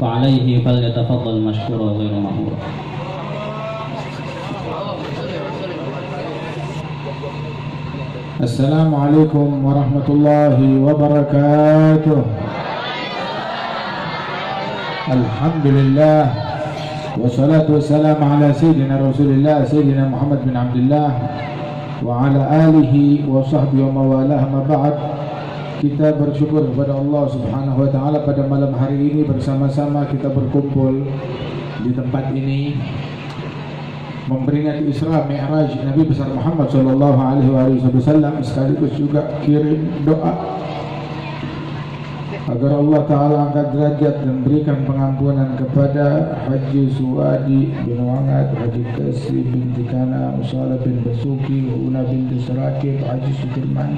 فعليه فليتفضل مشكورا غير مأمورا. Assalamualaikum warahmatullahi wabarakatuh. Alhamdulillah wassalatu wassalamu ala sayyidina Rasulillah sayyidina Muhammad bin Abdullah wa ala alihi wa sahbihi wa mawalah. Ma ba'd. Kita bersyukur kepada Allah Subhanahu wa taala pada malam hari ini bersama-sama kita berkumpul di tempat ini memperingati Isra Mi'raj Nabi besar Muhammad sallallahu alaihi wasallam, sekaligus juga kirim doa agar Allah Ta'ala angkat derajat dan berikan pengampunan kepada Haji Suwadi bin Wangad, Haji Kasri binti Kana, Musala bin Basuki, Una binti Sarakib, Haji Sudirman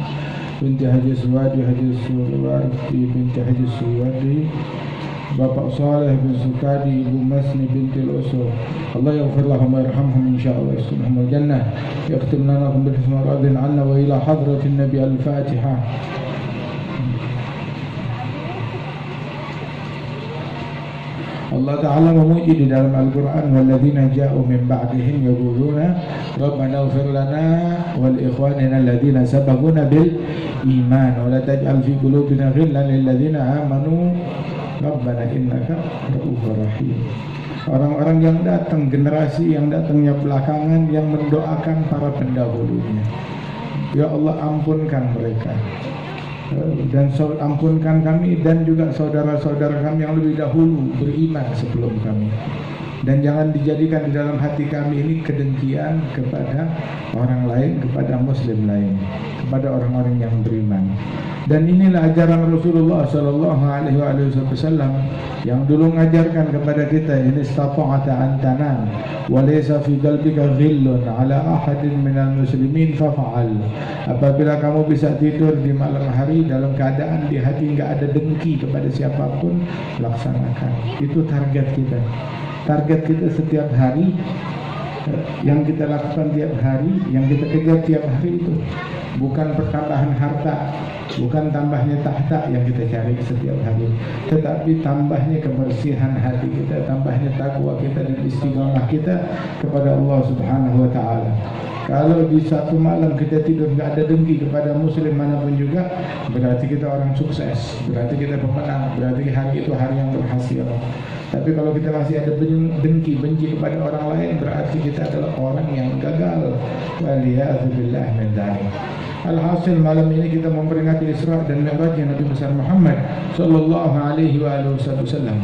binti Haji Suwadi, Haji Suwadi binti Haji Suwadi, Bapak Saleh bin Sukadi, Ibu Masni binti Al-Usur. Allah yaghfir lahum wa yarhamhum insyaallah yaskunhum al-jannah. Yakhtim lana bil husni radin anna wa ila hadratin Nabi al-Fatihah. Allah Ta'ala memuji di dalam Al-Quran, walladzina ja'u min ba'dihim yaquluna rabbana ighfir lana wal ikhwanina alladzina sabaquna bil iman wa la taj'al fi qulubina ghillan lil ladzina amanu rabbana innaka ra'ufur rahim. Orang-orang yang datang, generasi yang datangnya belakangan, yang mendoakan para pendahulunya, ya Allah ampunkan mereka dan ampunkan kami dan juga saudara-saudara kami yang lebih dahulu beriman sebelum kami, dan jangan dijadikan di dalam hati kami ini kedengkian kepada orang lain, kepada muslim lain, kepada orang-orang yang beriman. Dan inilah ajaran Rasulullah sallallahu alaihi wasallam yang dulu mengajarkan kepada kita, ini istata'ata an tanan wa laysa fi qalbika ghillun ala ahadin minal muslimin faf'al. Apabila kamu bisa tidur di malam hari dalam keadaan di hati enggak ada dengki kepada siapapun, laksanakan. Itu target kita. Target kita setiap hari, yang kita lakukan tiap hari, yang kita kejar tiap hari itu bukan pertambahan harta, bukan tambahnya tahta yang kita cari setiap hari, tetapi tambahnya kebersihan hati kita, tambahnya takwa kita dan istiqamah kita kepada Allah Subhanahu wa taala. Kalau di satu malam kita tidur nggak ada dengki kepada muslim manapun juga, berarti kita orang sukses, berarti kita pemenang, berarti hari itu hari yang berhasil. Tapi kalau kita masih ada dengki, benci kepada orang lain, berarti kita adalah orang yang gagal. Waliyadzubillah min dzalik. Alhasil malam ini kita memperingati Isra dan Mi'raj Nabi besar Muhammad sallallahu alaihi wasallam.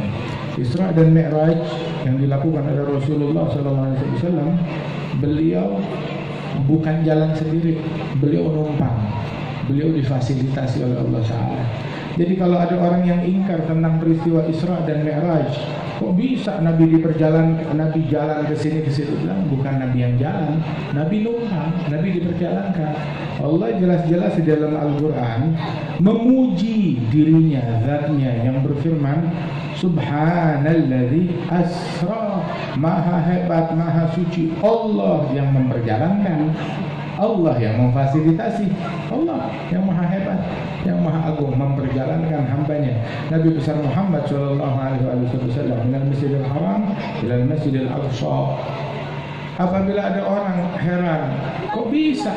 Isra dan Mi'raj yang dilakukan oleh Rasulullah sallallahu alaihi wasallam, beliau bukan jalan sendiri, beliau numpang, beliau difasilitasi oleh Allah Ta'ala. Jadi kalau ada orang yang ingkar tentang peristiwa Isra dan Mi'raj, kok bisa Nabi Nabi jalan ke sini ke situ, bilang bukan Nabi yang jalan, Nabi numpang, Nabi diperjalankan. Allah jelas-jelas di dalam Al-Quran memuji dirinya, zatnya yang berfirman, Subhanalladzi asra, maha hebat, maha suci Allah yang memperjalankan, Allah yang memfasilitasi, Allah yang maha hebat, yang maha agung memperjalankan hambanya Nabi besar Muhammad sallallahu alaihi wasallam dari Masjidil Haram ke Masjidil Aqsa. Apabila ada orang heran, kok bisa,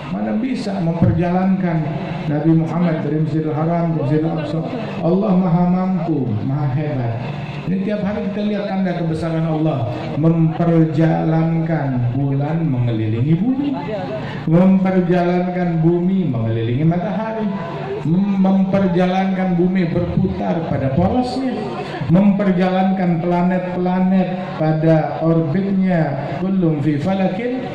mana bisa memperjalankan Nabi Muhammad dari Masjidil Haram ke Masjidil Aqsa? Allah maha mampu, maha hebat. Ini tiap hari kita lihat tanda kebesaran Allah, memperjalankan bulan mengelilingi bumi, memperjalankan bumi mengelilingi matahari, memperjalankan bumi berputar pada porosnya, memperjalankan planet-planet pada orbitnya, kullum fi falakin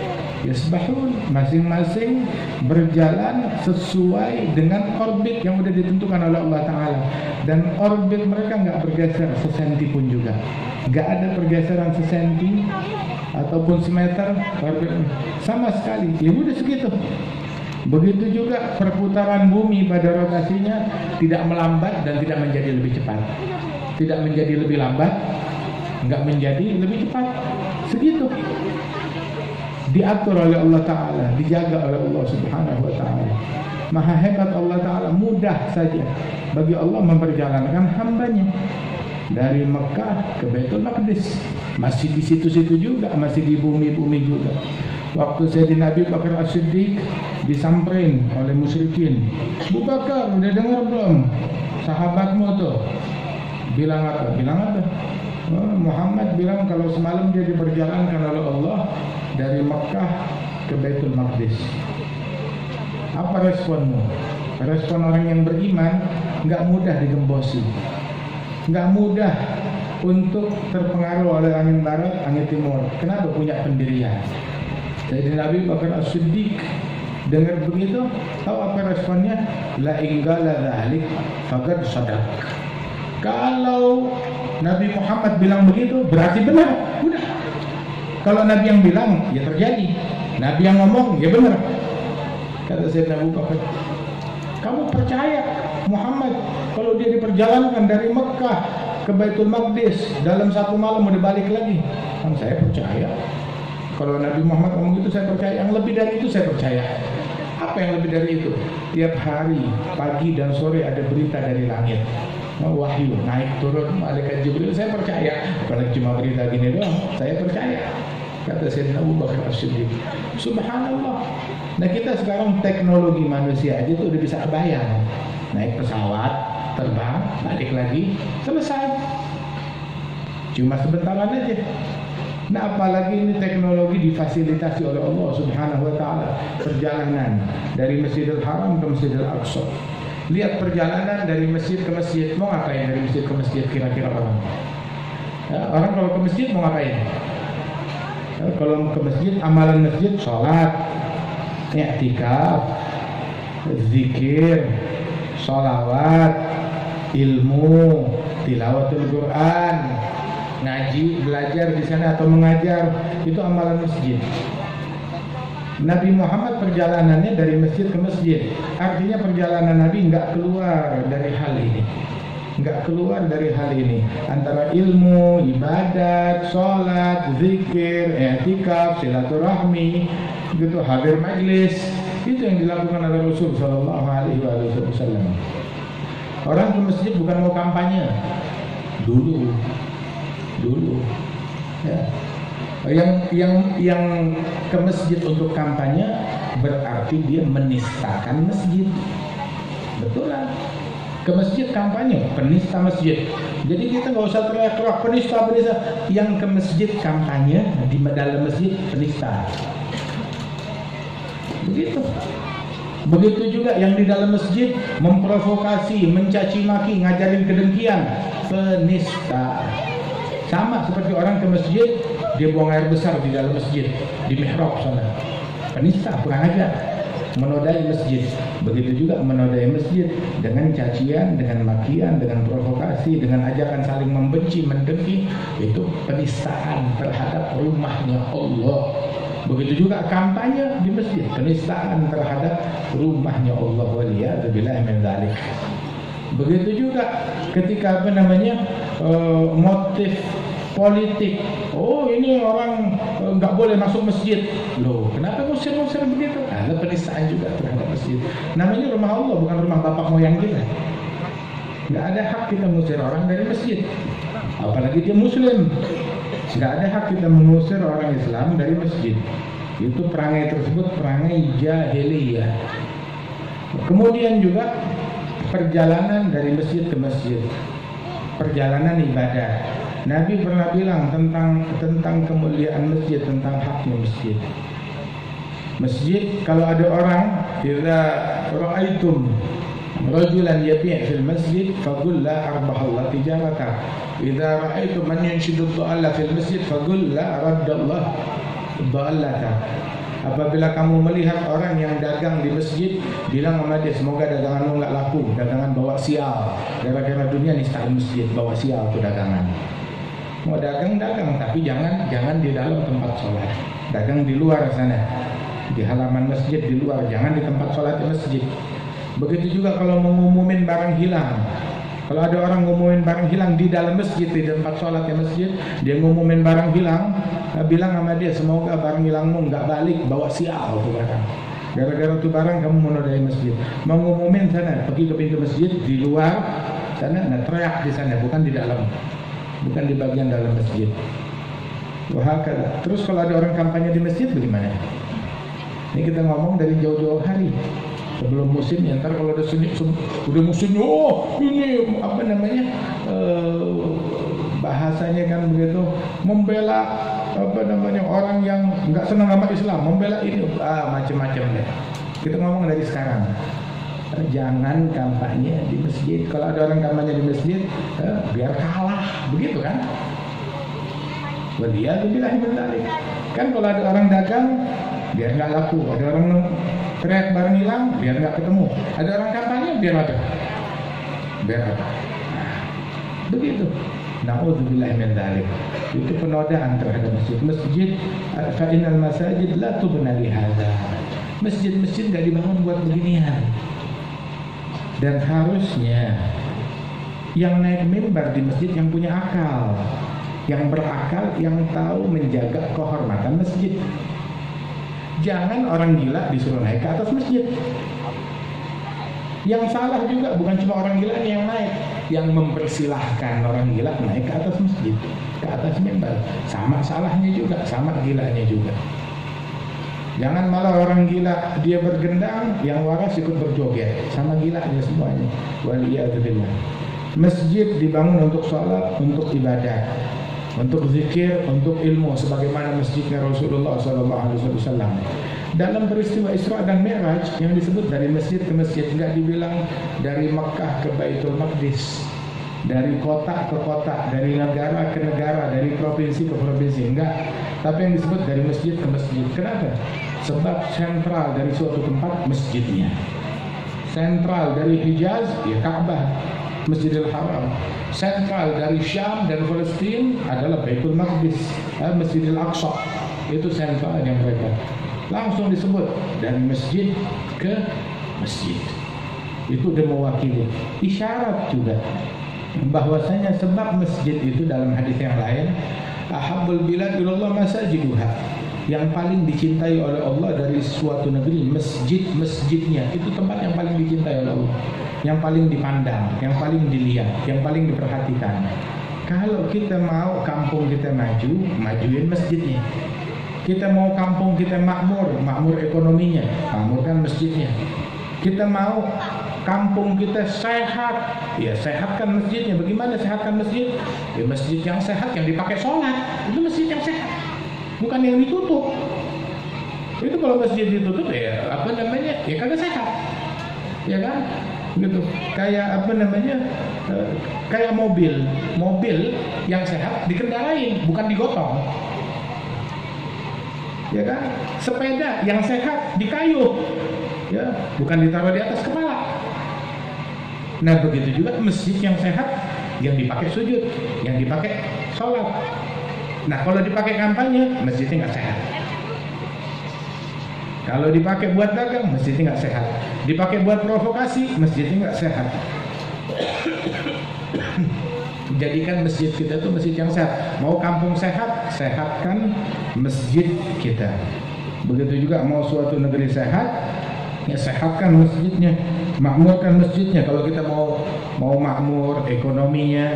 yasbahun, masing-masing berjalan sesuai dengan orbit yang sudah ditentukan oleh Allah Ta'ala. Dan orbit mereka nggak bergeser sesenti pun juga, nggak ada pergeseran sesenti ataupun semeter orbit sama sekali, ya udah segitu. Begitu juga perputaran bumi pada rotasinya tidak melambat dan tidak menjadi lebih cepat, tidak menjadi lebih lambat, nggak menjadi lebih cepat, segitu. Diatur oleh Allah Ta'ala, dijaga oleh Allah Subhanahu wa Ta'ala. Maha hebat Allah Ta'ala, mudah saja bagi Allah memperjalankan hambanya. dari Mekah ke Baitul Maqdis. Masih di situ-situ juga, masih di bumi-bumi juga. Waktu Sayyidina Abu Bakar As-Siddiq disamperin oleh musyrikin. Abu Bakar, udah dengar belum? Sahabatmu tuh bilang apa? Muhammad bilang kalau semalam dia diperjalankan oleh Allah dari Mekah ke Baitul Maqdis. Apa responmu? Respon orang yang beriman nggak mudah digembosi, nggak mudah untuk terpengaruh oleh angin barat, angin timur. Kenapa? Punya pendirian. Jadi Nabi Bakar As-Siddiq dengar begitu, tahu apa responnya? La inggala dhalik faqad sadaq. Kalau Nabi Muhammad bilang begitu, berarti benar. Udah. Kalau Nabi yang bilang, ya terjadi. Nabi yang ngomong, ya benar. Kata Sayyidina Abu Bakar, kamu percaya Muhammad kalau dia diperjalankan dari Mekah ke Baitul Maqdis dalam satu malam udah balik lagi? Kan saya percaya. Kalau Nabi Muhammad ngomong itu saya percaya. Yang lebih dari itu saya percaya. Apa yang lebih dari itu? Tiap hari, pagi dan sore ada berita dari langit. Wahyu naik turun malaikat Jibril, saya percaya. Apalagi cuma berita gini doang, saya percaya. Kata Sayyidina Abu Bakar As-Siddiq. Subhanallah. Nah kita sekarang teknologi manusia aja tuh udah bisa bayang. Naik pesawat, terbang, balik lagi, selesai. Cuma sebentaran aja. Nah apalagi ini teknologi difasilitasi oleh Allah Subhanahu wa ta'ala. Perjalanan dari Masjidil Haram ke Masjidil Aqsa. Lihat perjalanan dari masjid ke masjid. Mau ngapain dari masjid ke masjid kira-kira orang? Orang kalau ke masjid mau ngapain? Kalau ke masjid, amalan masjid, sholat, i'tikaf, zikir, sholawat, ilmu, tilawatul Quran, ngaji, belajar di sana atau mengajar, itu amalan masjid. Nabi Muhammad perjalanannya dari masjid ke masjid. Artinya perjalanan Nabi nggak keluar dari hal ini. Nggak keluar dari hal ini. Antara ilmu, ibadat, sholat, zikir, i'tikaf, silaturahmi, gitu, hadir majlis. Itu yang dilakukan oleh Rasul Sallallahu Alaihi Wasallam. Orang ke masjid bukan mau kampanye. Dulu. Ya. Yang ke masjid untuk kampanye berarti dia menistakan masjid. Betul lah. Ke masjid kampanye, penista masjid. Jadi kita nggak usah teriak-teriak penista. Yang ke masjid kampanye di dalam masjid penista. Begitu juga yang di dalam masjid memprovokasi, mencaci maki, ngajarin kedengkian, penista. Sama seperti orang ke masjid, dia buang air besar di dalam masjid, di mihrab sana. Penista, kurang ajar, menodai masjid. Begitu juga menodai masjid dengan cacian, dengan makian, dengan provokasi, dengan ajakan saling membenci, mendengki. Itu penistaan terhadap rumahnya Allah. Begitu juga kampanye di masjid, penistaan terhadap rumahnya Allah. Waliyadzubillah min dzalik. Begitu juga ketika motif politik. Oh ini orang nggak boleh masuk masjid. Loh, kenapa ngusir-ngusir begitu? Ada penistaan juga terhadap masjid. Namanya rumah Allah, bukan rumah bapak moyang kita. Nggak ada hak kita mengusir orang dari masjid. Apalagi dia muslim. Nggak ada hak kita mengusir orang Islam dari masjid. Itu perangai tersebut perangai jahiliyah. Kemudian juga perjalanan dari masjid ke masjid, perjalanan ibadah. Nabi pernah bilang tentang kemuliaan masjid, tentang haknya masjid. Masjid, kalau ada orang, idza ra'aitum rajulan yabi' fil masjid faqul la arbahallahu tijarata. Idza ra'aitum man yanshidu ad-dhalla fil masjid faqul la raddallahu ad-dhallata. Apabila kamu melihat orang yang dagang di masjid, bilang sama dia, semoga daganganmu nggak laku, dagangan bawa sial. Gara-gara dunia nistain masjid, bawa sial tuh dagangan. Mau dagang, tapi jangan di dalam tempat sholat. Dagang di luar sana, di halaman masjid di luar, jangan di tempat sholat di masjid. Begitu juga kalau mengumumin barang hilang. Kalau ada orang ngumumin barang hilang di dalam masjid, di tempat sholat di masjid, dia ngumumin barang hilang, bilang sama dia, semoga barang hilangmu nggak balik, bawa sial tuh barang. Gara-gara tuh barang kamu menodai masjid. Mau ngumumin sana, pergi ke pintu masjid di luar sana, teriak di sana, bukan di dalam. bukan di bagian dalam masjid. Wahakala. Terus kalau ada orang kampanye di masjid bagaimana? Ini kita ngomong dari jauh-jauh hari sebelum musim. Ya, ntar kalau udah musimnya, oh ini apa namanya, bahasanya kan begitu, membela apa namanya orang yang nggak senang sama Islam, membela ini, macam-macam deh. Kita ngomong dari sekarang, jangan kampanye di masjid. Kalau ada orang kampanye di masjid, biar kalah, begitu kan? Waliyadzubillah min dzalik. Kan kalau ada orang dagang, biar nggak laku. Ada orang teriak barang hilang, biar nggak ketemu. Ada orang kampanye, biar apa? Biar apa? Nah, begitu. Na'udzubillah min dzalik. Itu penodaan terhadap masjid. Masjid, fa innal masajid la tubna li hadza. Masjid-masjid nggak dibangun buat beginian. Dan harusnya yang naik mimbar di masjid yang punya akal, yang berakal, yang tahu menjaga kehormatan masjid. Jangan orang gila disuruh naik ke atas masjid. Yang salah juga bukan cuma orang gila yang naik, yang mempersilahkan orang gila naik ke atas masjid, ke atas mimbar. Sama salahnya juga, sama gilanya juga. Jangan malah orang gila dia bergendang, yang waras ikut berjoget, sama gilanya semuanya. Waliyadzubillah. Masjid dibangun untuk sholat, untuk ibadah, untuk zikir, untuk ilmu, sebagaimana masjidnya Rasulullah SAW. Dalam peristiwa Isra dan Mi'raj yang disebut dari masjid ke masjid, enggak dibilang dari Mekah ke Baitul Maqdis, dari kota ke kota, dari negara ke negara, dari provinsi ke provinsi, enggak. Tapi yang disebut dari masjid ke masjid. Kenapa? Sebab sentral dari suatu tempat masjidnya. Sentral dari Hijaz, ya Ka'bah, Masjidil Haram. Sentral dari Syam dan Palestina adalah Baitul Maqdis, Masjidil Aqsa. Itu sentralnya mereka. Langsung disebut dari masjid ke masjid. Itu udah mewakili. Isyarat juga bahwasanya sebab masjid itu dalam hadis yang lain, ahabbul bilad ilallah masajiduha. Yang paling dicintai oleh Allah dari suatu negeri, masjid-masjidnya. Itu tempat yang paling dicintai oleh Allah, yang paling dipandang, yang paling dilihat, yang paling diperhatikan. Kalau kita mau kampung kita maju, majuin masjidnya. Kita mau kampung kita makmur, makmur ekonominya, makmurkan masjidnya. Kita mau kampung kita sehat, ya sehatkan masjidnya. Bagaimana sehatkan masjid? Ya masjid yang sehat, yang dipakai sholat, itu masjid yang sehat, bukan yang ditutup. Itu kalau masjid ditutup, ya apa namanya, ya kagak sehat, ya kan? Gitu. Kayak apa namanya, kayak mobil yang sehat dikendarain, bukan digotong, ya kan? Sepeda yang sehat dikayuh, ya bukan ditaruh di atas kepala. Nah begitu juga masjid yang sehat, yang dipakai sujud, yang dipakai sholat. Nah kalau dipakai kampanye, masjidnya nggak sehat. Kalau dipakai buat dagang, masjidnya nggak sehat. Dipakai buat provokasi, masjidnya nggak sehat. Jadikan masjid kita itu masjid yang sehat. Mau kampung sehat, sehatkan masjid kita. Begitu juga mau suatu negeri sehat, ya sehatkan masjidnya, makmurkan masjidnya. Kalau kita mau makmur ekonominya,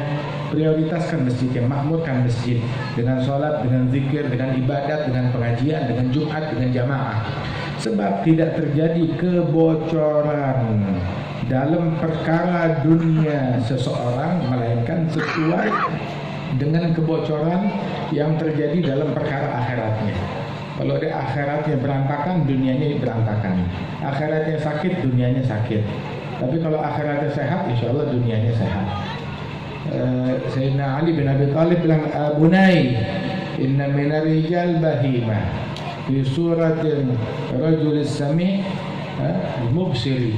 prioritaskan masjidnya, makmurkan masjid dengan sholat, dengan zikir, dengan ibadat, dengan pengajian, dengan Jumat, dengan jamaah. Sebab tidak terjadi kebocoran dalam perkara dunia seseorang, melainkan sesuai dengan kebocoran yang terjadi dalam perkara akhiratnya. Kalau di akhiratnya berantakan, dunianya berantakan. Akhiratnya sakit, dunianya sakit. Tapi kalau akhiratnya sehat, insya Allah dunianya sehat. Sayyidina Ali bin Abi Thalib bilang, Bunai, inna minar rijal bahimah fi suratin rajulis sami' mubsiri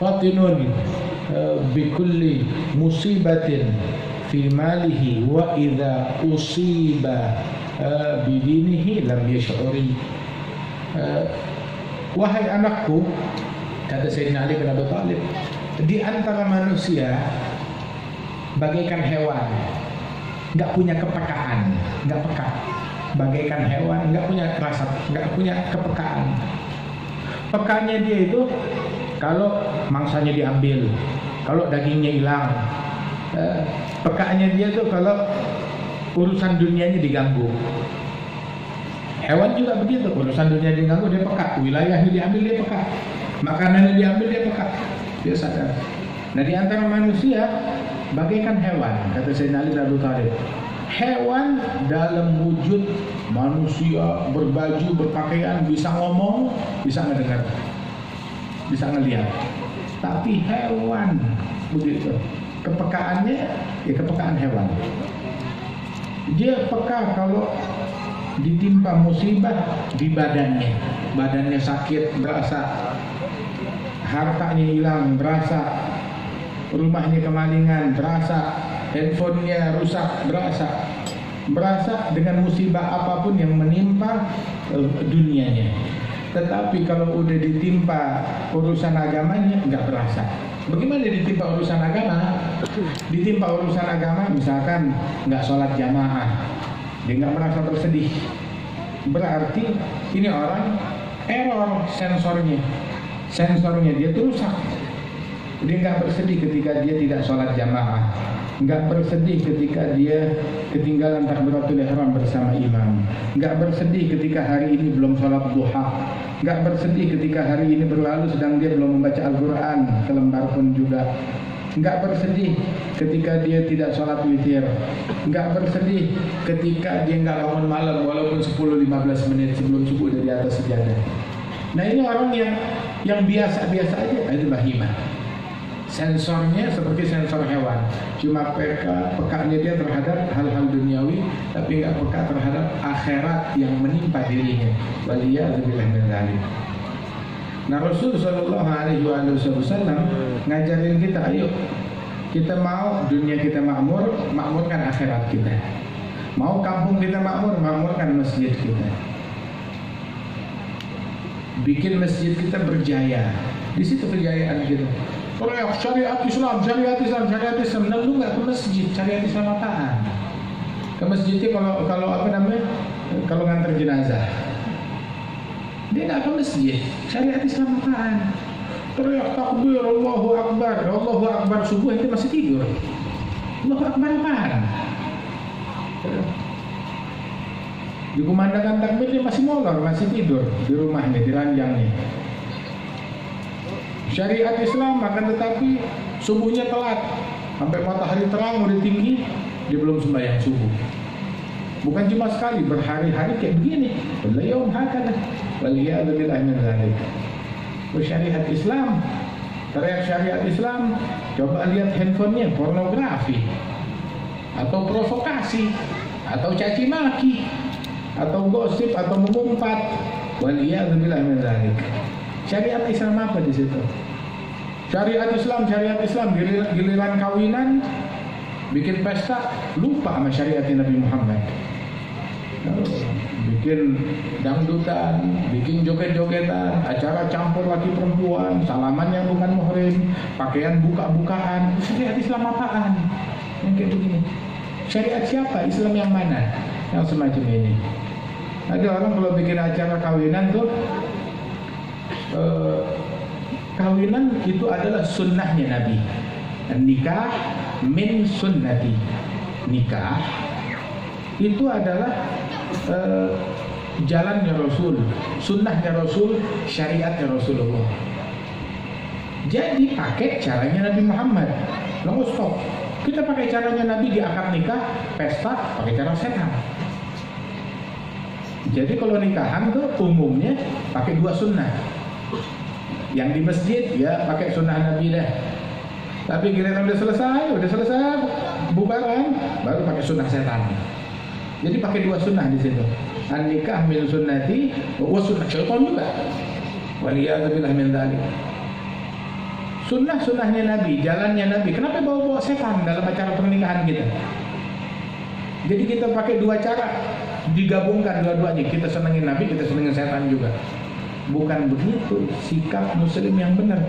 fatinun bikulli musibatin fi malihi wa idha usiba bidinihi lam yash'uri. Wahai anakku, kata Sayyidina Ali bin Abi Thalib, di antara manusia bagaikan hewan, nggak punya kepekaan, nggak peka. Bagaikan hewan, nggak punya rasa, nggak punya kepekaan. Pekanya dia itu kalau mangsanya diambil, kalau dagingnya hilang, Pekaannya dia tuh kalau urusan dunianya diganggu. Hewan juga begitu, urusan dunia diganggu dia peka, wilayahnya diambil dia peka, makanannya diambil dia peka, dia sadar. Nah, di antara manusia bagaikan hewan, kata Sayyidina Ali bin Abi Thalib. Hewan dalam wujud manusia, berbaju, berpakaian, bisa ngomong, bisa ngedengar, bisa ngelihat. Tapi hewan begitu, kepekaannya ya kepekaan hewan. Dia peka kalau ditimpa musibah di badannya sakit, berasa hartanya hilang, berasa rumahnya kemalingan, berasa handphonenya rusak, berasa dengan musibah apapun yang menimpa dunianya. Tetapi kalau udah ditimpa urusan agamanya nggak berasa. Bagaimana ditimpa urusan agama? Ditimpa urusan agama, misalkan nggak sholat jamaah, dia nggak merasa bersedih. Berarti ini orang error sensornya dia tuh rusak. Dia nggak bersedih ketika dia tidak sholat jamaah, nggak bersedih ketika dia ketinggalan takbiratul ihram bersama imam, nggak bersedih ketika hari ini belum sholat duha, nggak bersedih ketika hari ini berlalu sedang dia belum membaca Al-Quran selembar pun juga, nggak bersedih ketika dia tidak sholat witir, nggak bersedih ketika dia nggak bangun malam walaupun 10-15 menit sebelum subuh udah di atas sejadah. Nah, ini orang yang biasa-biasa aja, itu bahimah. Sensornya seperti sensor hewan, cuma pekanya dia terhadap hal-hal duniawi, tapi nggak peka terhadap akhirat yang menimpa dirinya. Waliyadzubillah min dzalik. Nah, Rasul Shallallahu Alaihi Wasallam ngajarin kita, ayo kita mau dunia kita makmur, makmurkan akhirat kita. Mau kampung kita makmur, makmurkan masjid kita. Bikin masjid kita berjaya. Di situ kejayaan kita. Kalau syariat Islam, nah, lu nggak ke masjid, syariat Islam apaan? Ke masjidnya kalau apa namanya? Kalau nganter jenazah, dia nggak ke masjid, syariat Islam apaan? Teriak takbir, Allahu Akbar subuh itu masih tidur. Allahu Akbar apaan? Dikumandangkan takbir dia masih molor, masih tidur di rumahnya, di ranjangnya. Syariat Islam akan tetapi subuhnya telat, sampai matahari terang udah tinggi dia belum sembahyang subuh. Bukan cuma sekali, berhari-hari kayak begini. Beliau hakana waliyadzubillah min dzalik. Syariat Islam, teriak syariat Islam, coba lihat handphonenya pornografi atau provokasi atau caci maki atau gosip atau mengumpat. Waliyadzubillah min dzalik. Syariat Islam apa di situ? Syariat Islam, giliran kawinan, bikin pesta, lupa sama syariat Nabi Muhammad. Bikin dangdutan, bikin joget-jogetan, acara campur laki perempuan, salaman yang bukan muhrim, pakaian buka-bukaan. Syariat Islam apaan? Yang kayak begini. Syariat siapa? Islam yang mana? Yang semacam ini. Ada orang kalau bikin acara kawinan tuh, kawinan itu adalah sunnahnya Nabi. Nikah min sunnati. Nikah itu adalah jalannya Rasul, sunnahnya Rasul, syariatnya Rasulullah. Jadi pakai caranya Nabi Muhammad. Lalu stop. Kita pakai caranya Nabi di akad nikah, pesta, pakai cara setan. Jadi kalau nikahan tuh umumnya pakai dua sunnah. Yang di masjid ya pakai sunnah Nabi dah. Tapi giliran udah selesai bubaran, baru pakai sunnah setan. Jadi pakai dua sunnah di situ. An nikah min sunnati wa sunnah syaitan juga. Waliyadzubillah min dzalik. Sunnahnya Nabi, jalannya Nabi. Kenapa bawa setan dalam acara pernikahan kita? Jadi kita pakai dua cara, digabungkan dua-duanya. Kita senengin Nabi, kita senengin setan juga. Bukan begitu sikap muslim yang benar.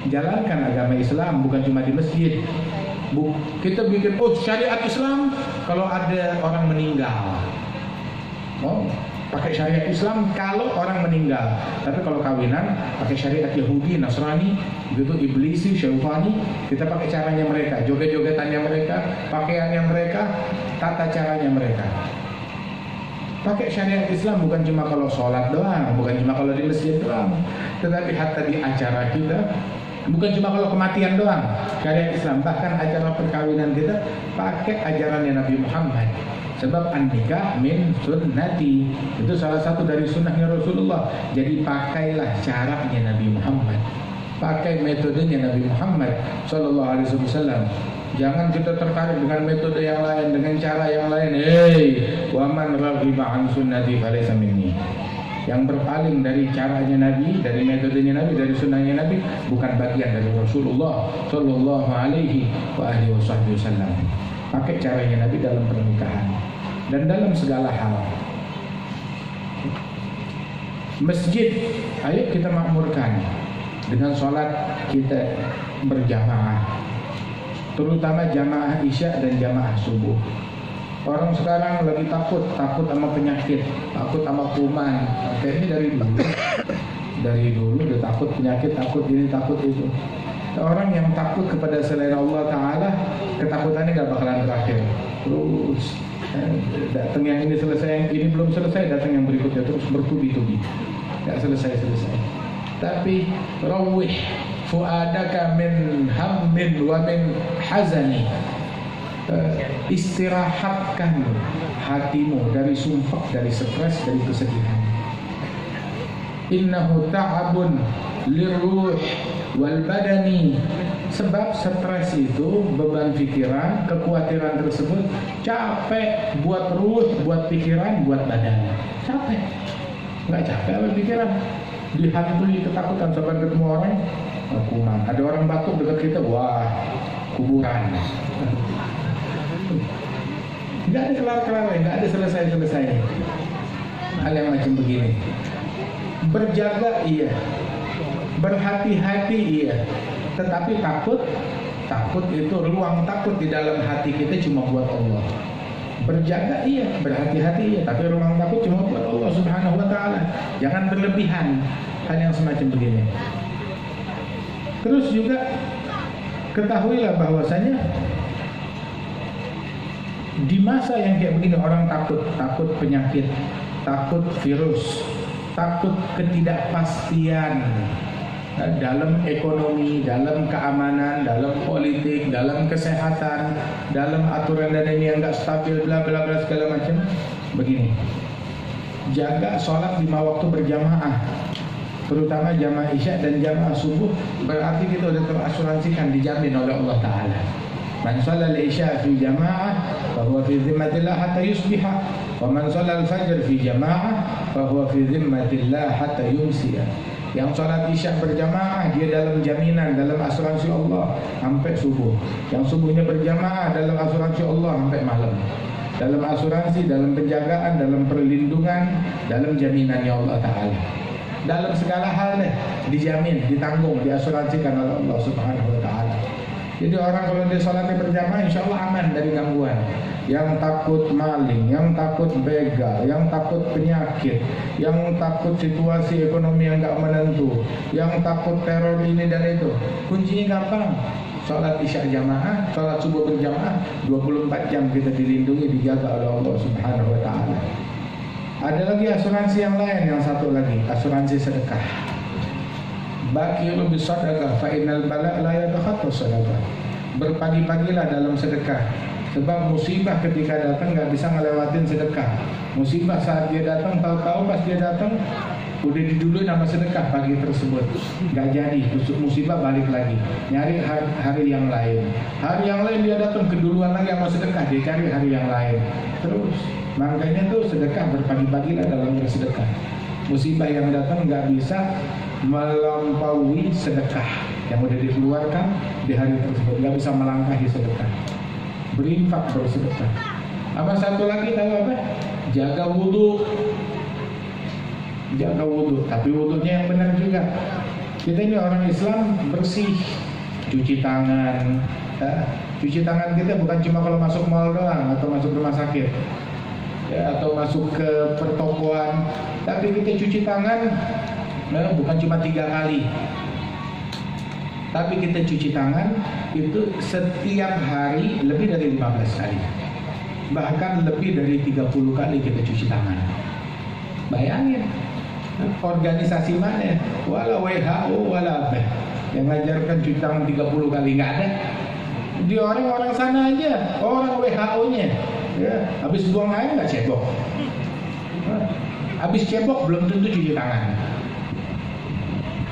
Jalankan agama Islam, bukan cuma di masjid. Kita bikin syariat Islam kalau ada orang meninggal. pakai syariat Islam kalau orang meninggal. Tapi kalau kawinan pakai syariat Yahudi, Nasrani, gitu, Iblisi, Syaitani, kita pakai caranya mereka, joget-jogetannya mereka, pakaiannya mereka, tata caranya mereka. Pakai syariat Islam bukan cuma kalau sholat doang, bukan cuma kalau di masjid doang, tetapi hatta di acara kita, bukan cuma kalau kematian doang. Syariat Islam, bahkan acara perkawinan kita pakai ajarannya Nabi Muhammad. Sebab an-nikah min sunnati, itu salah satu dari sunnahnya Rasulullah. Jadi pakailah caranya Nabi Muhammad, pakai metodenya Nabi Muhammad Sallallahu Alaihi Wasallam. Jangan kita tertarik dengan metode yang lain, dengan cara yang lain. Wa man raghiba an sunnati falaysa minni. Yang berpaling dari caranya Nabi, dari metodenya Nabi, dari sunnahnya Nabi, bukan bagian dari Rasulullah Sallallahu Alaihi Wasallam. Pakai caranya Nabi dalam pernikahan dan dalam segala hal. Masjid, ayo kita makmurkan dengan sholat kita berjamaah, terutama jamaah isya dan jamaah subuh. Orang sekarang lagi takut sama penyakit, takut sama kuman. Kayaknya dari dulu udah takut penyakit, takut ini, takut itu. Orang yang takut kepada selain Allah Ta'ala, ketakutannya gak bakalan terakhir. Terus datang yang ini selesai, yang ini belum selesai, datang yang berikutnya, terus bertubi-tubi, gak selesai-selesai. Tapi rawih fuadaka min hammin wa min hazani, istirahatkan hatimu dari sumpah, dari stres, dari kesedihan. Innahu ta'abun liruh wal badani, sebab stres itu beban pikiran, kekhawatiran tersebut capek buat ruh, buat pikiran, buat badan. Capek, nggak capek apa pikiran? Dihantui ketakutan sampai ketemu orang, kuman. Ada orang batuk dekat kita, wah kuburan. Nggak ada kelar-kelar, nggak ada selesai-selesai. Hal yang macam begini. Berjaga iya, berhati-hati iya, tetapi takut itu, ruang takut di dalam hati kita cuma buat Allah. Berjaga iya, berhati-hati iya, tapi ruang takut cuma buat Allah Subhanahu wa Ta'ala. Jangan berlebihan hal yang semacam begini. Terus juga ketahuilah bahwasanya di masa yang kayak begini, orang takut penyakit, takut virus, takut ketidakpastian dalam ekonomi, dalam keamanan, dalam politik, dalam kesehatan, dalam aturan dan ini yang enggak stabil, bla bla bla segala macam. Begini, jaga sholat 5 waktu berjamaah, terutama jamaah isya dan jamaah subuh. Berarti kita sudah terasuransikan, dijamin oleh Allah Ta'ala. Man shalla al-isya fi jamaah fahuwa fi zimmatillah hatta yusbiha, wa man shalla al-fajr fi jamaah fahuwa fi zimmatillah hatta yumsiya. Yang sholat isya berjamaah, dia dalam jaminan, dalam asuransi Allah sampai subuh. Yang subuhnya berjamaah dalam asuransi Allah sampai malam. Dalam asuransi, dalam penjagaan, dalam perlindungan, dalam jaminannya Allah Ta'ala. Dalam segala hal dijamin, ditanggung, diasuransikan oleh Allah Subhanahu wa Ta'ala. Jadi orang kalau dia sholatnya berjamaah, insya Allah aman dari gangguan. Yang takut maling, yang takut begal, yang takut penyakit, yang takut situasi ekonomi yang gak menentu, yang takut teror ini dan itu, kuncinya gampang. Sholat isya jamaah, sholat subuh berjamaah, 24 jam kita dilindungi, dijaga oleh Allah Subhanahu wa Ta'ala. Ada lagi asuransi yang lain, yang satu lagi, asuransi sedekah. Baqilu bisadaqah fa innal bala' la yatakhatta sadaqah. Berpagi-pagilah dalam sedekah, sebab musibah ketika datang nggak bisa ngelewatin sedekah. Musibah saat dia datang, tahu-tahu pas dia datang udah diduluin sama sedekah pagi tersebut, nggak jadi, terus musibah balik lagi, nyari hari yang lain. Hari yang lain dia datang keduluan lagi sama sedekah, dia cari hari yang lain terus. Makanya tuh sedekah, berpagi-pagilah dalam bersedekah. Musibah yang datang nggak bisa melampaui sedekah yang udah dikeluarkan di hari tersebut, nggak bisa melangkahi sedekah. Berinfak, bersedekah. Apa satu lagi tahu apa? Jaga wudhu. Jaga wudhu, tapi wudhunya yang benar juga. Kita ini orang Islam bersih, cuci tangan. Cuci tangan kita bukan cuma kalau masuk mall doang atau masuk rumah sakit. ya, atau masuk ke pertokoan, tapi kita cuci tangan bukan cuma 3 kali, tapi kita cuci tangan itu setiap hari lebih dari 15 kali, bahkan lebih dari 30 kali kita cuci tangan. Bayangin, organisasi mana, wala WHO, wala apa yang ngajarkan cuci tangan 30 kali, nggak ada. Di orang-orang sana aja, orang WHO-nya ya, habis buang air nggak cebok, habis cebok belum tentu cuci tangan.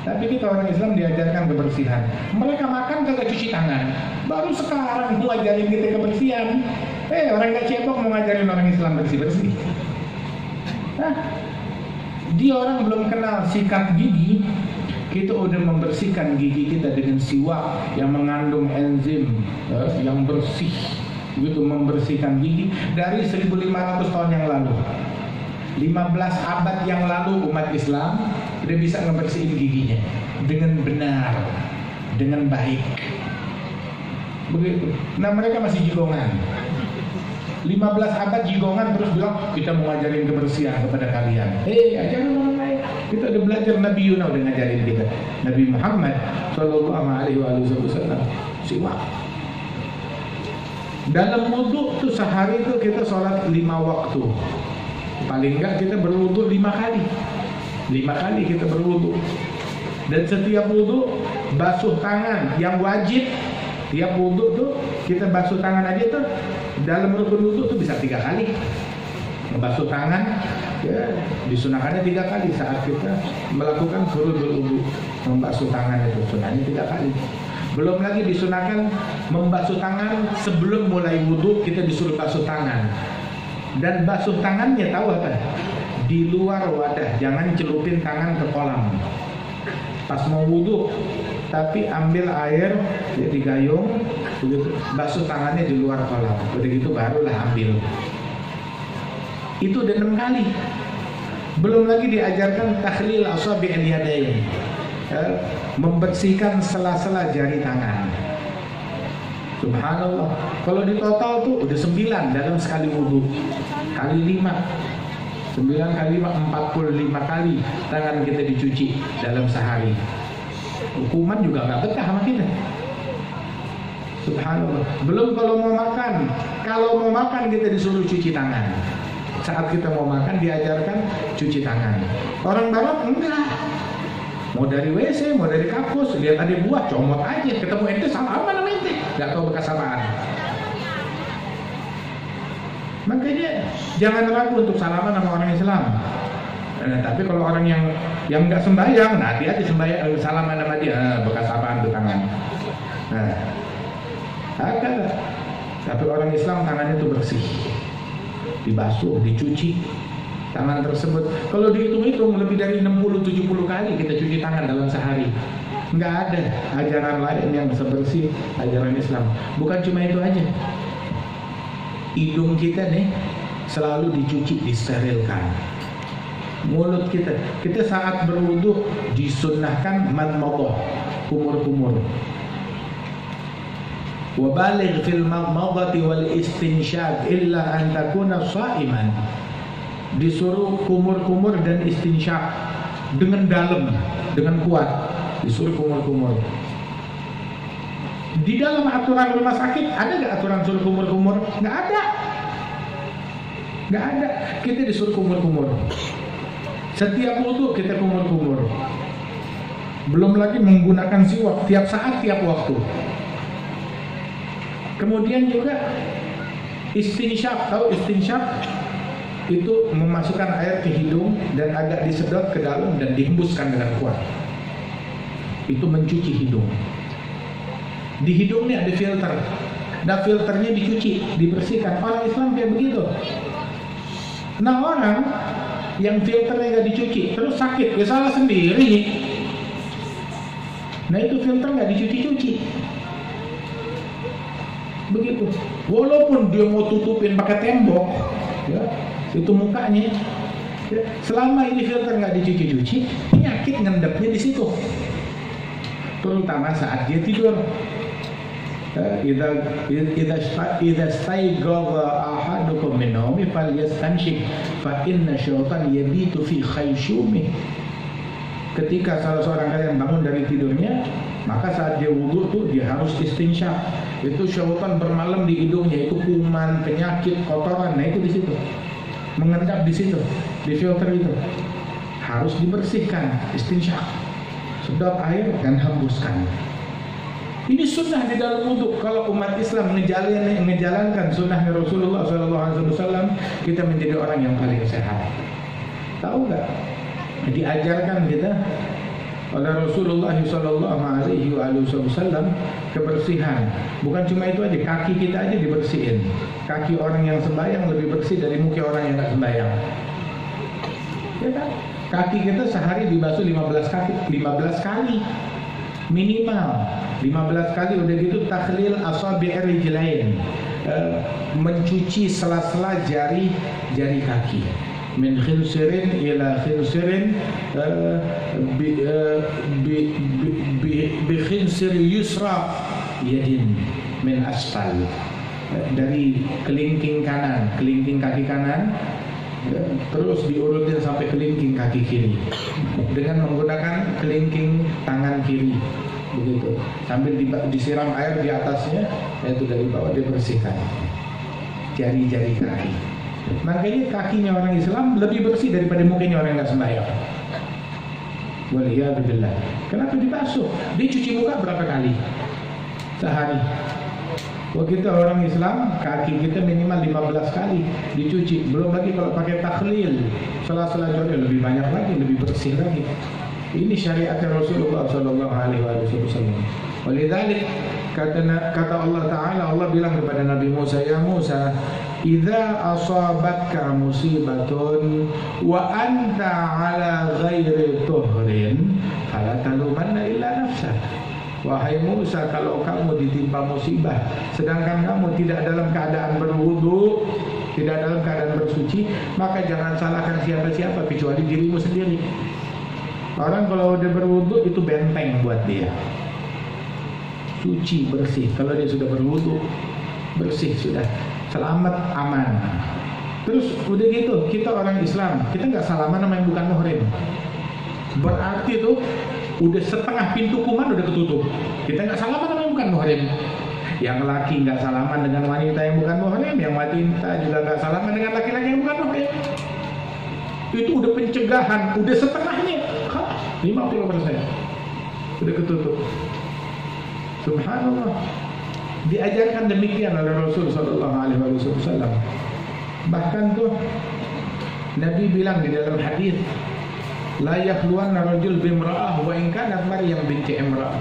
Tapi kita orang Islam diajarkan kebersihan. Mereka makan kagak cuci tangan, baru sekarang mau ngajarin kita kebersihan. Orang nggak cebok mau ngajarin orang Islam bersih-bersih. Dia orang belum kenal sikat gigi, kita udah membersihkan gigi kita dengan siwak yang mengandung enzim yang bersih, begitu membersihkan gigi dari 1500 tahun yang lalu. 15 abad yang lalu umat Islam udah bisa ngebersihin giginya dengan benar, dengan baik. Begitu. Nah, mereka masih jigongan. 15 abad jigongan terus bilang kita mau ngajarin kebersihan kepada kalian. Ajaran orang lain. Kita udah belajar, Nabi Yunus udah ngajarin kita. Nabi Muhammad sallallahu alaihi wasallam siwak. Dalam wudu tuh sehari itu kita sholat 5 waktu. Paling enggak kita berwudu 5 kali. 5 kali kita berwudu. Dan setiap wudu basuh tangan yang wajib. Tiap wudu tuh kita basuh tangan aja tuh dalam rukun wudu tuh bisa 3 kali. Membasuh tangan ya disunahkannya 3 kali saat kita melakukan furudul wudu. Membasuh tangan itu sunahnya 3 kali. Belum lagi disunahkan membasuh tangan sebelum mulai wudu, kita disuruh basuh tangan. Dan basuh tangannya tahu apa? Di luar wadah, jangan celupin tangan ke kolam. Pas mau wudu, tapi ambil air di gayung, begitu, basuh tangannya di luar kolam. Begitu barulah ambil. Itu udah 6 kali. Belum lagi diajarkan takhlil asabi'il yadain, membersihkan sela-sela jari tangan. Subhanallah. Kalau di total tuh udah 9 dalam sekali wudu. Kali 5. 9 kali 5, 45 kali tangan kita dicuci dalam sehari. Hukuman juga nggak betah sama kita. Subhanallah. Belum kalau mau makan. Kalau mau makan kita disuruh cuci tangan. Saat kita mau makan diajarkan cuci tangan. Orang barat enggak. Mau dari WC, mau dari kampus, lihat ada buah, comot aja. Ketemu ente salaman sama ente, nggak tahu bekas apaan. Makanya jangan ragu untuk salaman sama orang Islam. Tapi kalau orang yang nggak sembahyang, nah hati-hati sembahyang salaman sama dia, bekas apaan tuh tangan. Ada. Tapi orang Islam tangannya tuh bersih, dibasuh, dicuci. Tangan tersebut, kalau dihitung-hitung lebih dari 60-70 kali kita cuci tangan dalam sehari. Nggak ada ajaran lain yang sebersih ajaran Islam. Bukan cuma itu aja. Hidung kita nih selalu dicuci, disterilkan. Mulut kita saat berwudu disunnahkan madmadah, kumur-kumur. Wa baligh fil madmadati wal istinsyaq illa an takuna sha'iman. Disuruh kumur-kumur dan istinsyak dengan dalam, dengan kuat, disuruh kumur-kumur. Di dalam aturan rumah sakit ada nggak aturan suruh kumur-kumur? Nggak ada, nggak ada. Kita disuruh kumur-kumur. Setiap wudu kita kumur-kumur. Belum lagi menggunakan siwak tiap saat, tiap waktu. Kemudian juga istinsyak, tahu istinsyak? Itu memasukkan air ke hidung dan agak disedot ke dalam dan dihembuskan dengan kuat. Itu mencuci hidung. Di hidung ini ada filter. Nah filternya dicuci, dibersihkan. Orang Islam kayak begitu. Nah orang yang filternya nggak dicuci terus sakit, ya salah sendiri. Nah itu filter nggak dicuci-cuci. Begitu. Walaupun dia mau tutupin pakai tembok, ya. Itu mukanya ya, selama ini filter nggak dicuci-cuci, penyakit ngendapnya di situ, terutama saat dia tidur. Idza staiqadha ahadukum minhum naumi falyastanshik fa inna syaitan yabitu fi khayshumih. Ketika salah seorang kalian bangun dari tidurnya, maka saat dia wudu tuh dia harus istinsyak. Itu syaitan bermalam di hidungnya, itu kuman, penyakit, kotoran, nah itu di situ. Mengendap di situ, di filter itu. Harus dibersihkan, istinsyak. Sedot air dan hembuskan. Ini sunnah di dalam wudu. Kalau umat Islam menjalankan sunnahnya Rasulullah SAW, kita menjadi orang yang paling sehat. Tahu nggak? Diajarkan kita oleh Rasulullah SAW kebersihan. Bukan cuma itu aja, kaki kita aja dibersihin. Kaki orang yang sembahyang lebih bersih dari muka orang yang nggak sembahyang. Ya kan? Kaki kita sehari dibasuh 15 kali minimal 15 kali. Udah gitu takhlil asabi'ir rijlain, mencuci sela-sela jari kaki, min khilsirin ila khilsirin bi khinsir yusra yadin min asfal, dari kelingking kanan, kelingking kaki kanan, terus diurutin sampai kelingking kaki kiri dengan menggunakan kelingking tangan kiri, begitu, sambil disiram air di atasnya, yaitu dari bawah dibersihkan jari-jari kaki. Makanya kakinya orang Islam lebih bersih daripada mukanya orang yang nggak sembahyang. Waliyadzubillah. Kenapa dibasuh? Dia cuci muka berapa kali sehari? Kalau kita orang Islam, kaki kita minimal 15 kali dicuci. Belum lagi kalau pakai takhlil, sela-sela jari lebih banyak lagi, lebih bersih lagi. Ini syariatnya Rasulullah SAW. Walidzalik kata Allah Ta'ala, Allah bilang kepada Nabi Musa, ya Musa, idza asabatka musibatun wa anta ala ghairi tuhrin fala talumanna illa nafsak. Wahai Musa, kalau kamu ditimpa musibah sedangkan kamu tidak dalam keadaan berwudu, tidak dalam keadaan bersuci, maka jangan salahkan siapa-siapa kecuali dirimu sendiri. Orang kalau udah berwudu itu benteng buat dia, suci, bersih. Kalau dia sudah berwudu, bersih, sudah selamat, aman. Terus udah gitu, kita orang Islam, kita nggak salaman sama yang bukan muhrim. Berarti tuh udah setengah pintu kuman udah ketutup. Kita nggak salaman sama yang bukan muhrim. Yang laki nggak salaman dengan wanita yang bukan muhrim, yang wanita juga nggak salaman dengan laki-laki yang bukan muhrim. Itu udah pencegahan, udah setengahnya, 50% udah ketutup. Subhanallah. Diajarkan demikian oleh Rasul SAW. Bahkan tuh Nabi bilang di dalam hadis, la yakhluwanna rajul bimra'ah wa in kanat Maryam binti Imra'ah.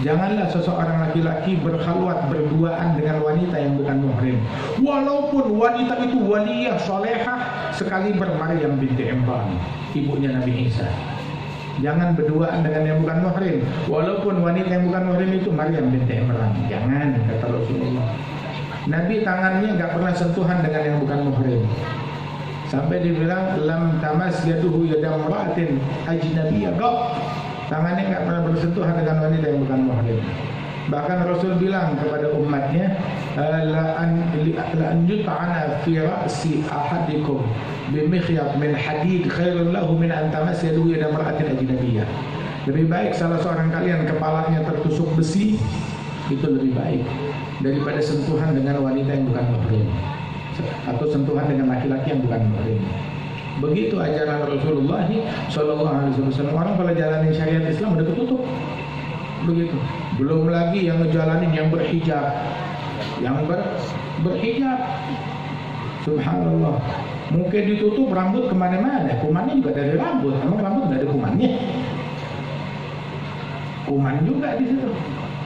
Janganlah seseorang laki-laki berkhalwat berduaan dengan wanita yang bukan muhrim, walaupun wanita itu waliyah salehah sekali Maryam binti Imran, ibunya Nabi Isa. Jangan berduaan dengan yang bukan muhrim, walaupun wanita yang bukan muhrim itu Maryam binti Imran. Jangan, kata Rasulullah. Nabi tangannya nggak pernah sentuhan dengan yang bukan muhrim. Sampai dibilang lam tamas yaduhu yadam ra'atin ajnabiyyah. Tangannya nggak pernah bersentuhan dengan wanita yang bukan muhrim. Bahkan Rasul bilang kepada umatnya, la an yut'ana fi ra'si ahadikum bimikhyat min hadid khairun lahu min an tamas yaduhu yadam ra'atin ajnabiyyah. Lebih baik salah seorang kalian kepalanya tertusuk besi, itu lebih baik daripada sentuhan dengan wanita yang bukan muhrim, atau sentuhan dengan laki-laki yang bukan muhrim. Begitu ajaran Rasulullah SAW. Orang kalau jalanin syariat Islam udah ketutup. Begitu. Belum lagi yang ngejalanin yang berhijab, yang berhijab. Subhanallah. Muka ditutup, rambut kemana-mana. Kumannya juga dari rambut. Emang rambut nggak ada kumannya? Kuman juga di situ.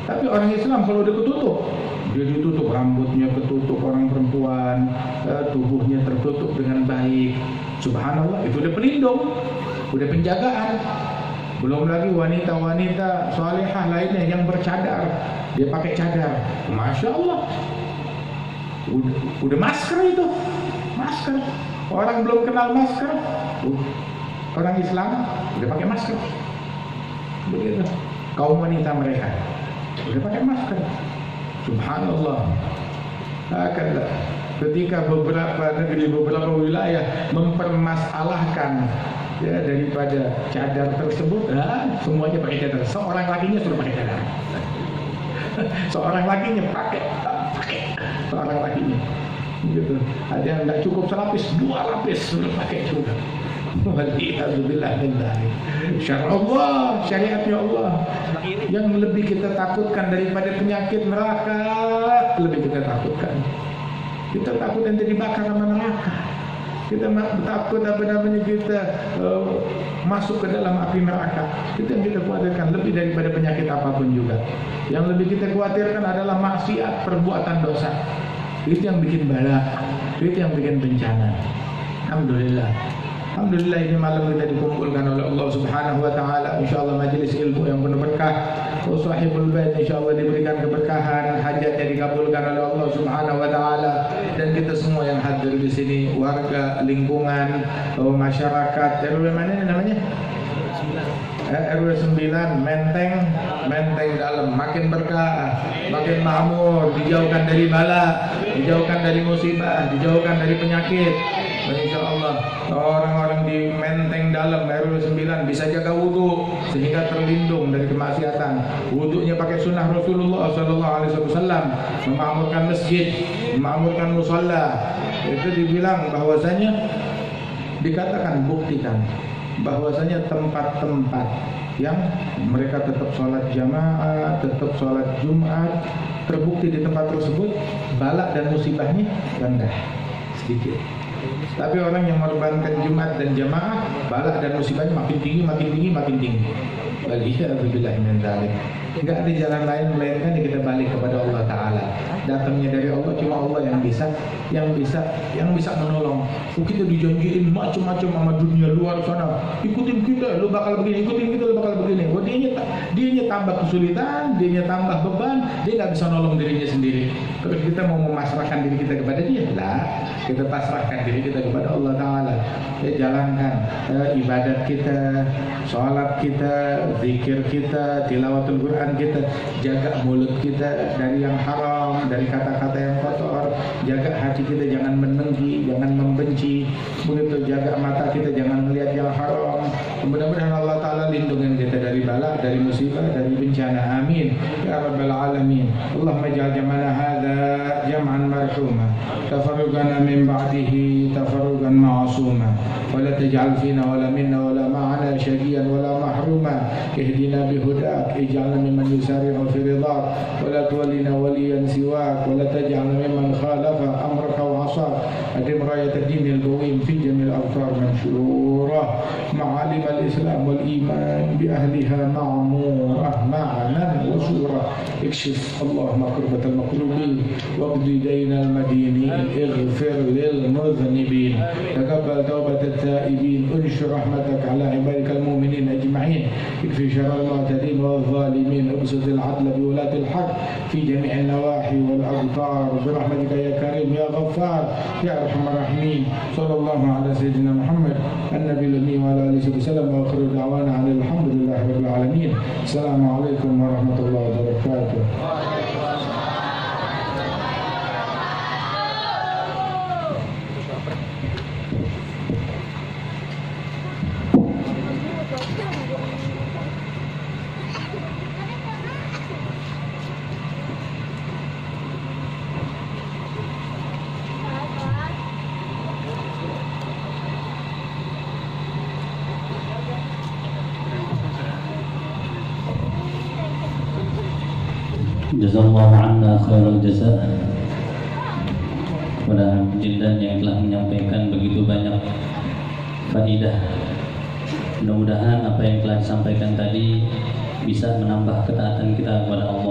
Tapi orang Islam kalau udah ketutup, dia ditutup, rambutnya ketutup, orang perempuan, tubuhnya tertutup dengan baik. Subhanallah, itu udah pelindung, udah penjagaan. Belum lagi wanita-wanita salihah lainnya yang bercadar, dia pakai cadar, masya Allah. Udah masker itu, masker. Orang belum kenal masker, orang Islam udah pakai masker. Begitu. Kaum wanita mereka udah pakai masker. Subhanallah. Hakadha ketika beberapa negeri, beberapa wilayah mempermasalahkan ya daripada cadar tersebut, semuanya pakai cadar. Seorang lakinya suruh pakai cadar. Seorang lakinya pakai. Seorang lakinya. Gitu. Ada yang nggak cukup selapis, 2 lapis suruh pakai juga. Waliyahzubillah min dzalik. Syariat Allah, syariatnya Allah. Yang lebih kita takutkan daripada penyakit neraka, lebih kita takutkan. Kita takut nanti dibakar sama neraka. Kita takut kita masuk ke dalam api neraka. Itu yang kita khawatirkan lebih daripada penyakit apapun juga. Yang lebih kita khawatirkan adalah maksiat, perbuatan dosa. Itu yang bikin bala, itu yang bikin bencana. Alhamdulillah. Alhamdulillah ini malam kita dikumpulkan oleh Allah Subhanahu wa taala. Insyaallah majelis ilmu yang penuh berkah. Sahibul bait insyaallah diberikan keberkahan, hajatnya dikabulkan oleh Allah Subhanahu wa taala, dan kita semua yang hadir di sini, warga, lingkungan, masyarakat. RW mana ini namanya? RW 9, Menteng dalam, makin berkah, makin makmur, dijauhkan dari bala, dijauhkan dari musibah, dijauhkan dari penyakit. InsyaAllah orang-orang di Menteng dalam RW 9 bisa jaga wudhu sehingga terlindung dari kemaksiatan. Wudhunya pakai sunnah Rasulullah SAW, memakmurkan masjid, memakmurkan musalla. Itu dibilang bahwasanya, dikatakan, buktikan bahwasanya tempat-tempat yang mereka tetap sholat jamaah, tetap sholat Jumat, terbukti di tempat tersebut bala dan musibahnya rendah, sedikit. Tapi orang yang mengorbankan Jumat dan jamaah, bala dan musibahnya makin tinggi, makin tinggi, makin tinggi. Waliyahzubillah min dzalik. Enggak ada jalan lain melainkan kita balik kepada Allah Taala. Datangnya dari Allah, cuma Allah yang bisa menolong. Kita dijanjiin macam-macam sama dunia luar sana. Ikutin kita, lu bakal begini. Ikutin kita, lu bakal begini. Oh, dianya tambah kesulitan, dianya tambah beban, dia nggak bisa nolong dirinya sendiri. Terus kita mau memasrahkan diri kita kepada dia? Lah, kita pasrahkan diri kita kepada Allah Taala. Ya, jalankan ibadat kita, sholat kita, zikir kita, tilawatul Quran kita, jaga mulut kita dari yang haram, dari kata-kata yang kotor, jaga hati kita jangan menengki, jangan membenci, begitu, jaga mata kita jangan melihat yang haram. Mudah-mudahan Allah Ta'ala lindungi kita dari bala, dari musibah, dari bencana. Amin ya rabbal alamin. Allahumma ja'al jam'ana hadza jam'an marhuma, tafarruqana min ba'dihi tafarruqan ma'suma, wa la taj'al fina wa la minna wa la ma'ana syaqiyan wa la mahruma. Ihdina bihudak, ij'alna mimman yusari'u fi ridak, wa la tuwallina waliyan siwak, wa la taj'alna mimman khalafa amraka wa asak. Adim rayat ad-din al-qawim fi jamil awtar mansyurah, ma'alim al-islam wal iman bi ahliha ma'murah ma'anan wa surah. Ikshif Allahumma kurbatal maqlubin waqdi daynal madinin, ighfir lil mudhnibin, taqabbal tawbatat taibin, unshur rahmatak ala ibadikal mu'minin ajma'in, ikfi syarral mu'tadin wal zalimin, absutil adla bi walatil haq fi jami'in nawahi wal abtar bi rahmatika ya karim ya ghaffar ya arhamar rahimin. Sallallahu ala sayyidina Muhammad an-nabiyil ummi wa ala alihi wasallam, wa akhiru da'wana alhamdulillahi rabbil alamin. Assalamualaikum warahmatullahi wabarakatuh. Jazakallahu anna khairal jazaa kepada Jindan yang telah menyampaikan begitu banyak faidah. Mudah-mudahan apa yang telah disampaikan tadi bisa menambah ketaatan kita kepada Allah